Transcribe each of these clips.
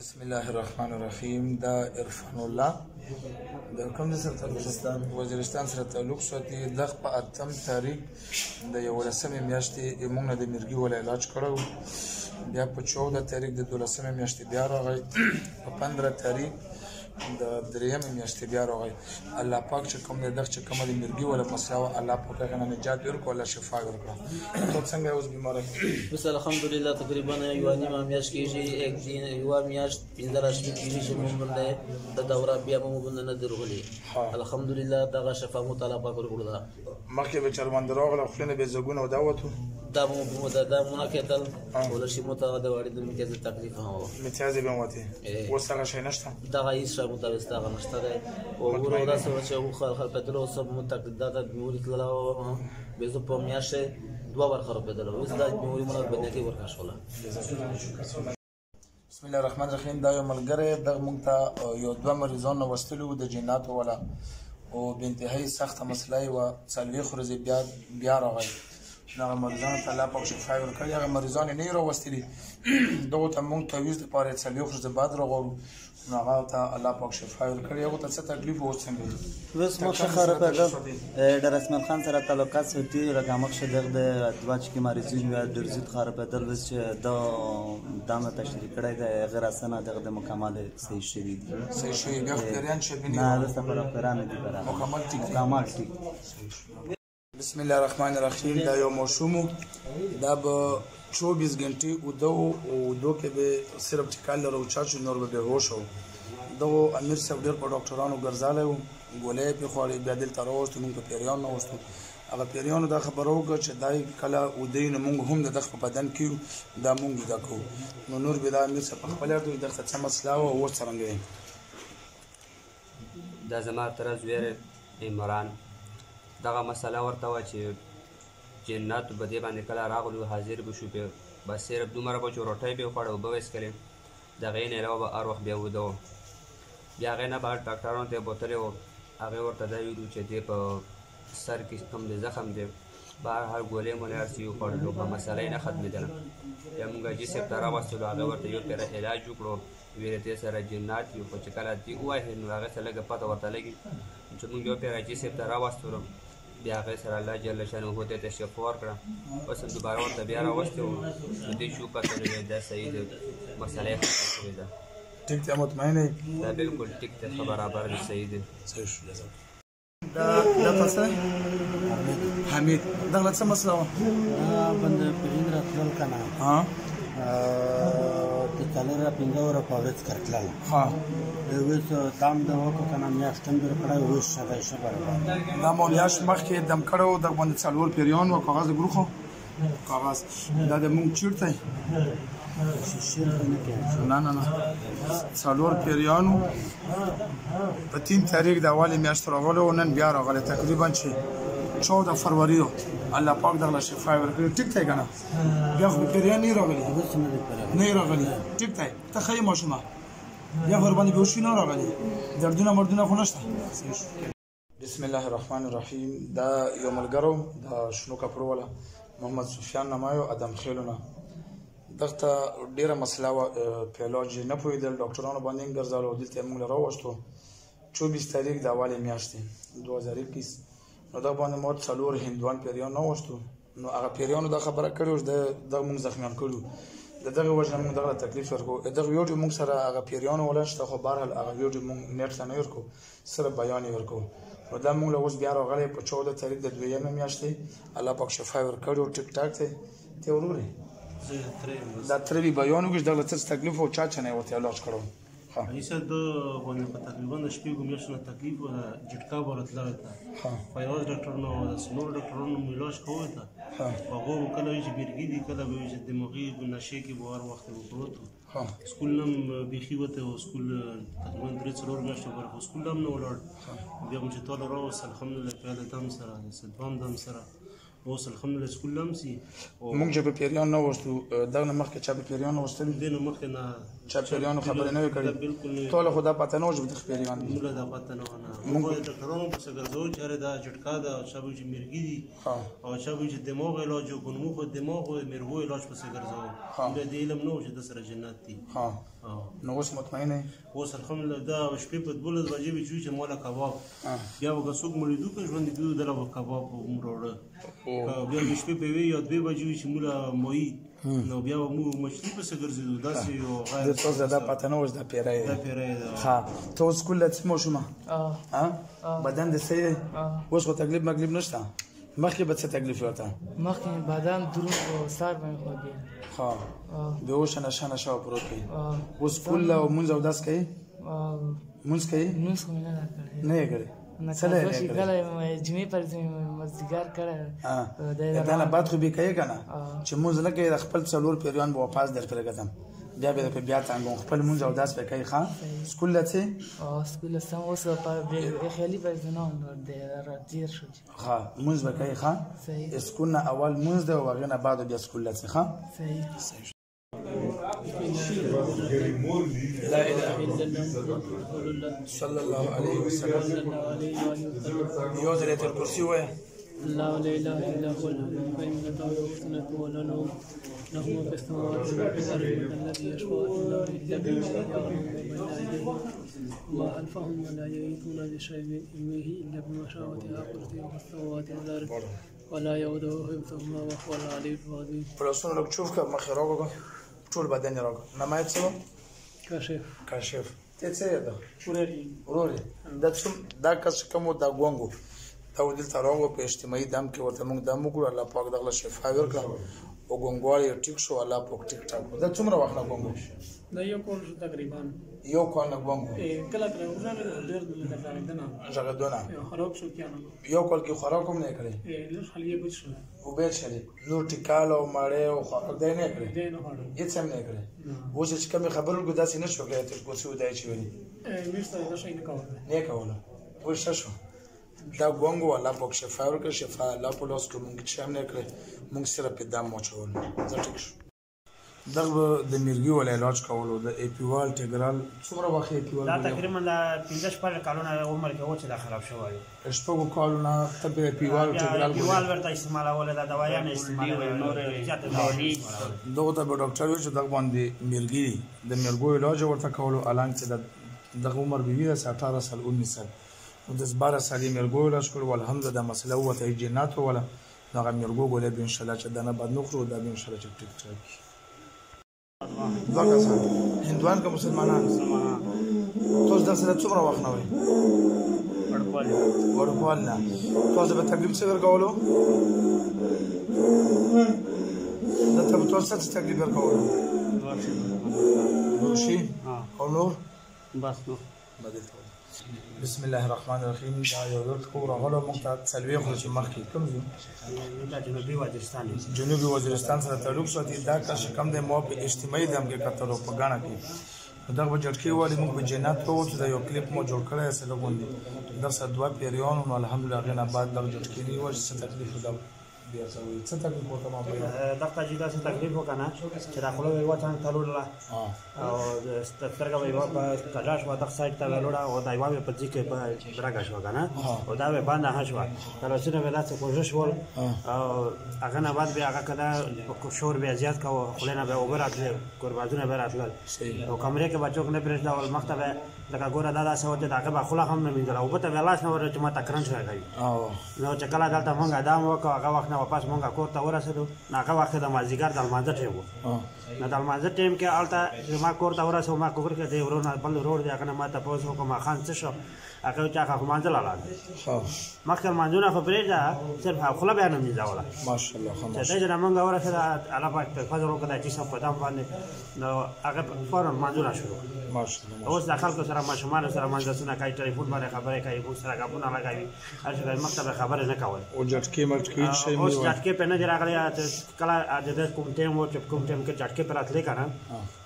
بسم الله الرحمن الرحیم. دا عرفان الله د کوم ځای سره تعلق وزیرستان سره تعلق ساتي. دغه په 8 تاریخ د 11 میاشتې موږ د مرګي ول علاج کړو، بیا په 14 تاریخ د 12 میاشتې بیا راغی، په 15 تاریخ د 3 میاشتې بیا راغی. الله پاک چې کوم دغه چې کوم د مرګي ول مسله الله پاک هغه نجات ورکړي، الله شفا ورکړي. ته څنګه اوس بیمار یې؟ بس الحمدلله تقریبا یو نیمه میاشت کېږي، یک دین یو میاشت 15 شپې کېږي چې موږ باندې د دوره بیا موږ باندې نه درغلي. الحمدلله دغه شفا مو تعالی پاک ورکړه. مخکې به چرمند راغله، خلنه به زګونه وداوته دا مو دا مو کېدل ولا شي مو ته د وړي د مکه تکلیف هم متیازه به موته وسره شي نشته. دا هیڅ شی متوسط هغه نشته ده او ورو دا سره چې خلک په دلو سب متقد دا موري کلا به زه په میاشه دوه ورخه په دلو اوس دا موري مونږ باندې کې ورکا شوله. بسم الله الرحمن الرحیم. دا یو ملګری د مونږ ته یو دوه مریضان وستلو د جنات ولا او بنتهایی سخت مسله و څلوي خرزي بیا راغی. هغه مریضان ته الله پاک شفا ورکړي. هغه مریضان نه راوستلي دغه ته مونږ تعویض لپاره څلوي خرزي بعد راغورو، هغه ته الله پاک شفا ورکړي. هغه ته څه تکلیف و څنګه بس مخخره په در اسماعیل خان سره تعلقات سوتي رقمک شدغ د دواچ کی مریضین و درزید خراب بدل وس چې دا دامه تشریح کړی د غیر اسنه دغه مکمل صحیح شوی دي. صحیح شوی بیا خبريان شبینه نه د سفر افرانه دي برابر مکمل ټیک ټیک. بسم الله الرحمن الرحیم. دا یو موشوم دا به 24 غنټې او کې به صرف ټکال له چاچو نور به هوش وو. دغه امیر صاحب ډېر په ډاکټرانو ګرځاله وو، ګولې په خوړې بیا دلته راوستو، موږ په پیریان نه وستو. هغه پیریانو دا خبره وکړه چې دای کله ودین موږ هم د دغه په بدن کې دا موږ دا کوو. نو نور به دا امیر صاحب خپل ارته دغه څه مسله او څنګه دا زما ترز ویره عمران دغه مسله ورته و چې جنات په دې باندې کله راغلو حاضر به شو، په بس صرف دومره به چې روټۍ به وخوړه او به ویسکلې دغې نه علاوه به هر وخت بیا وده و. بیا هغې نه بعد ډاکټرانو ته یې بوتلې و، هغې ورته دا ویلو چې دې په سر کې کوم دی زخم دی، بهرحال ګولۍ مو هر څه یې وخوړلو، په مسله یې نه ختمېدله. بیا مونږ حاجي صاحب ته راوستلو، هغې ورته یو پیره علاج وکړو، ویلې دې سره جنات یو، خو چې کله دې ووایي نو هغې ته لږه پته ورته لګي چې مونږ یو پیره حاجي صاحب ته راوستلو، بیا هغې سره الله جل شانه ته ته شفا ورکړه. بس دوباره ورته بیا راوستې وو، نو دې شو کته نو دا صحیح دی، مسله یې ختمه شوې ده. ټیک ته مطمئن یې؟ دا بالکل ټیک ته ښه برابر دی، صحیح دی. صحیح شو. دا تاسو حمید دغه څه مسله و؟ بند پرین راتل کنه ها د کلره پینګور په ورځ کړتل ها وېس تام د وکړه کنه میاشتن در کړه وې شبای برابر دا مو یاش مخکې دم کړو د باندې څلور پیریان او کاغذ ګروخو کاغذ دا د مونږ چیرته نه څلور پیریانو په 3 تاریخ د اوله میاشت راغلو، نن بیا راغله تقریبا چې 14 فروری الله پاک دغه شفا ورکړي. ټیک ته کنه بیا خو پیریان نه راغلي نه راغلي ټیک ته ته خې ماشومه بیا ور باندې به وشي نه راغلي دردونه مردونه خو نشته. بسم الله الرحمن الرحیم. دا یو ملګرو د شنو کپرو ولا محمد سفیان نمایو ادم خیلونه دغه ډیره مسله په علاج نه پوهېدل، ډاکټرانو باندې ګرځالو، دلته موږ راوستو 24 تاریخ د اوله میاشتې 2021. نو دا باندې مو څلور هندوان پیریان نه وستو، نو هغه پیریانو دا خبره کړو چې د موږ زخمیان کړو، دغه وجه موږ دغه تکلیف ورکو. دغه ویډیو موږ سره هغه پیریانو ولشته، خو بهرحال هغه ویډیو موږ نت نه ورکو، سره بیان ورکو. نو دا موږ له اوس بیا راغلی په 14 تاریخ د 2 میاشتې الله پاک شفا ورکړو. ټیک ټاک ته وروري دا ترې بیان وکړ دغه څه تکلیف او چا چنه ورته علاج کړو. ها ایسه د باندې په تقریبا د شپې ګمیشنه تکلیف او جټکا ورتله تا فایروز ډاکټر نو سنور ډاکټرونو علاج کوي تا هغه کله چې بیرګی دي کله به چې دماغي نشه کې بوار وخت وکړو. ها سکول نم بيخي وته او سکول تقریبا 3 میاشتې ورکو سکول نم نو ولر بیا چې ټول راوس الحمدلله په دم سره سلام دم سره اوس الحمدلله سکول لمسي موږ چې په پیریان نه وستو دا نه مخکې چې په پیریان نه وستل دین مخکې نه چا پیریانو خبرې نه وي کړې بالکل نه ټوله خو دا پته نه وه چې د پیریان دي موږ دا پته نه وه موږ د ډاکټرانو پسې ګرځو چې دا جټکا ده او چا به چې مرګي دي او چا به چې دماغ علاج او ګنمو خو دماغ او مرغو علاج پسې ګرځو موږ د علم نه و چې د سره جنت دي نو اوس مطمئن یې اوس الحمدلله دا شپې په 12 بجې به چې مولا کباب بیا به څوک مړېدو که ژوندي کېدو دله به کباب وروړه بیا به شپې په 1 یا 2 بجې چې مولا مویي نو بیا به موږ مچلي پسې ګرځېدو داسې یو غیر د څه دا پته نه و چې دا پیری دا دی پیری ده ښه ته اوس سکول له څه ماشومه بدن دې صحیح دی اوس خو تکلیف مکلیف نشته مخکې به څه تکلیف ورته مخکې بدن دروند او سر باندې خوږي ښه بېهوشه نشه نشه پروت وي اوس سکول له مونځ او داس کوي مونځ کوي لمونځ خو مې نه ده کړی نه یې کړی څه نه یې کړی کله جمعې پر مازدیګر کړی دا نه بعد خو بې کوې که نه چې مونځ نه کوې د خپل څلور پیریان به واپس در پرې کتم بیا به درپې بیا تانګوم خپل مونځ او داس به کوي ښه سکول له څه سکول له سم اوس خیالي پر زنان تېر شو ښه مونځ به کوي ښه سکول نه اول مونځ دی او هغې نه بعد بیا سکول له څه ښه صحیح لا اله الا الله صلى الله عليه وسلم يو ذرية الكرسي وين الله لا اله الا هو الحي القيوم لا تاخذه سنه ولا نوم له ما في السماوات وما في الارض الذي يشفع الا باذنه يعلم بين ايديهم وما خلفهم ولا يحيطون بشيء من علمه الا بما شاء وسع كرسيه السماوات والارض ولا يؤوده حفظهما وهو العلي العظيم. پلاسون لو تشوف که مخې راوګه ټول بدن یې راوګه نمایت څه و کاشف ته څه یې ده ورور دا دا کس کوم دا ګونګو دا ودلته راوګه په اجتماعي دم کې ورته موږ دم وکړو الله پاک دغله شفا ورکړه او ګونګوال یې ټیک شو الله پاک ټیک ټاک دا څومره وخت نه ګونګو دا یو کال تقریبا یو کال نه ګونګو کله کله ډېر دلته ژغېدونه خراب شو کیانه یو کال کې خوراک هم نه کړی لږ خلیه بچ شو او به چلی نو ټیکال او مړې او خوراک دی نه کړی دې نه هاړو هیڅ هم نه کړی اوس چې کوم خبرو کو داسې نشو کړی چې کوڅه ودای چی ونی مېسته دا شي نه کوله نه کوله وش شو دا ګونګو الله پاک شفا ورکړي شفا الله په لاس کې مونږ چې هم نه کړی مونږ سره په دم واچول زه ټیک شو دغه د میرګي ول علاج کولو د اپیوال ټیګرال څومره وخت اپیوال دا تقریبا د 15 کالونه عمر کې و چې دا خراب شوی شپږ کالونه ته په اپیوال ټیګرال اپیوال ورته استعمالول دا دوايانې استعمالول نور زیات دوايي دغه ته ډاکټر وی چې دغه باندې میرګي د میرګو علاج ورته کولو الان چې دغه عمر به وي 18 سال 19 سال د 12 سالي میرګو علاج کړو الحمدلله مسله وته جنات ولا دغه میرګو ګولې به ان شاء الله چې دنه بعد نو خرو دا به ان شاء الله چې ټیک ټاک دوه کسان هندوان که مسلمانان تاسو دا سره څومره وخت نه وئ وړوکوال نه تاسو به تقریب څه ورکولو دلته به تاسو څه تقریب ورکولو روشي او نور بس نو بسم الله الرحمن الرحیم دا یو ورځ خو راغلو موږ ته څلوېښت ورځې مخکې کوم ځای دا جنوبي وزیرستان جنوبي وزیرستان سره تعلق ساتي دا کس چې کوم دی ما په اجتماعي دم کې کتلو په ګاڼه کې دغه به جټکې والي موږ په جنت وو چې دا یو کلیپ مو جوړ کړی سره غوندې دا سره دوه پیریانو نو الحمدلله هغې نه بعد دغه جټکې نه وه چې څه تکلیف ده بیا څه وایي څه تکلیف ورته ما بیان دغه چې داسې تکلیف وکنه چې دا خوله یې وچان تلوړله او سترګه به یې په کډا شوه دغه سایډ ته ویلوړه او دا یوه به په ځي کې په برګه شوه که نه او دا به بنده ښه شوه تلوسونه به داسې کوشش ول او هغه نه بعد بیا هغه که دا شور بیا زیات کوه خولې نه به اوبه راتلې ګوربازونه به راتلل او کمرې کې به څوک نه پرېږدول مخ ته به لکه ګوره دا داسې وه چې د هغه به خوله هم نه مینځله اوبه ته به لاس نه ور چې ما ته کرنټ شوی کوي نو چې کله دلته مونږ ادام وکړو هغه وخت نه واپس مونږ کور ته ورسېدو نو هغه وخت د مازدیګر د لمانځه ټیم و نو د لمانځه ټیم کې هلته ما کور ته ورسېدو ما کفر کې دی ورور نه بل ورور دی هغه نه ما تپوس وکړو ما خان څه شو هغه وایي چې هغه خو لمانځه لاړه مخکې لمانځونه خو پرېږده صرف خوله بیا نه مینځوله ماشاءالله چې دی چې د مونږ ورسېده الله پاک په فضل وکړه د جسم په دم باندې نو هغه فوراً لمانځونه شروع ماشاءالله اوس د خلکو سره ماشومانو سره مجلسونه کوي ټلیفون باندې خبرې کوي موږ سره ګپونه لګوي هر څه کوي مخته به خبرې نه کول او جټکې مټکې شی اوس جټکې په نه دی راغلی کله د کوم ټیم و چې کوم ټیم کې جټکې په راتلې که نه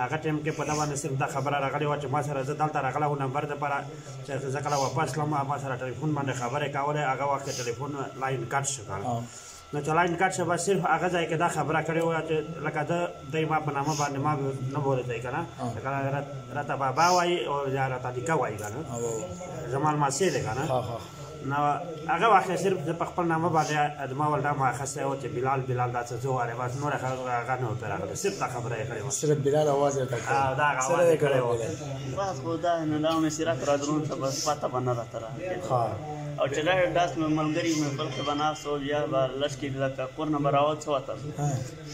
هغه ټیم کې په ده باندې صرف دا خبره راغلې وه چې ما سره زه دلته راغلی وو نمبر دپاره چې زه کله واپس تلم ما سره ټلیفون باندې خبرې کولې هغه وخت کې ټلیفون لاین کټ شو که نو چې لاین کټ شه بس صرف هغه ځای کې دا خبره کړې وه چې لکه دی ما په نامه باندې ما نه بولېدی که نه راته بابا وایي او یا راته نیکه وایي که نه زما لمسی دی که نه نو هغه واقع صرف زه په خپل نامه باندې ما ولدا ما اخیستی و چې بلال دا څه څه وایي بس نور هغه نه ورته راغلی صرف دا خبره یې کړې وه صرف بلال اواز یې دا هغه اواز یې کړی و بس خو دا نه دا مې سیرت را درون ته بس پته به نه راته راغلې او چې داس مې ملګري مې بل کې بناستو یا به لږ کې لکه کور نه به راوت څه وتل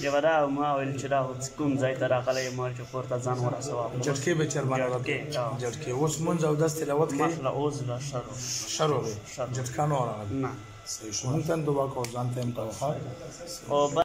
یو به دا ما ویل چې دا کوم ځای ته راغلی یم چې کور ته ځان ورسوه جټکې به چرمانه جټکې اوس مونځ او داس تلاوت کوي مثلا اوس لا شروع جټکانو راغلی نه صحیح شو نن دعا کوو ځان ته هم کوه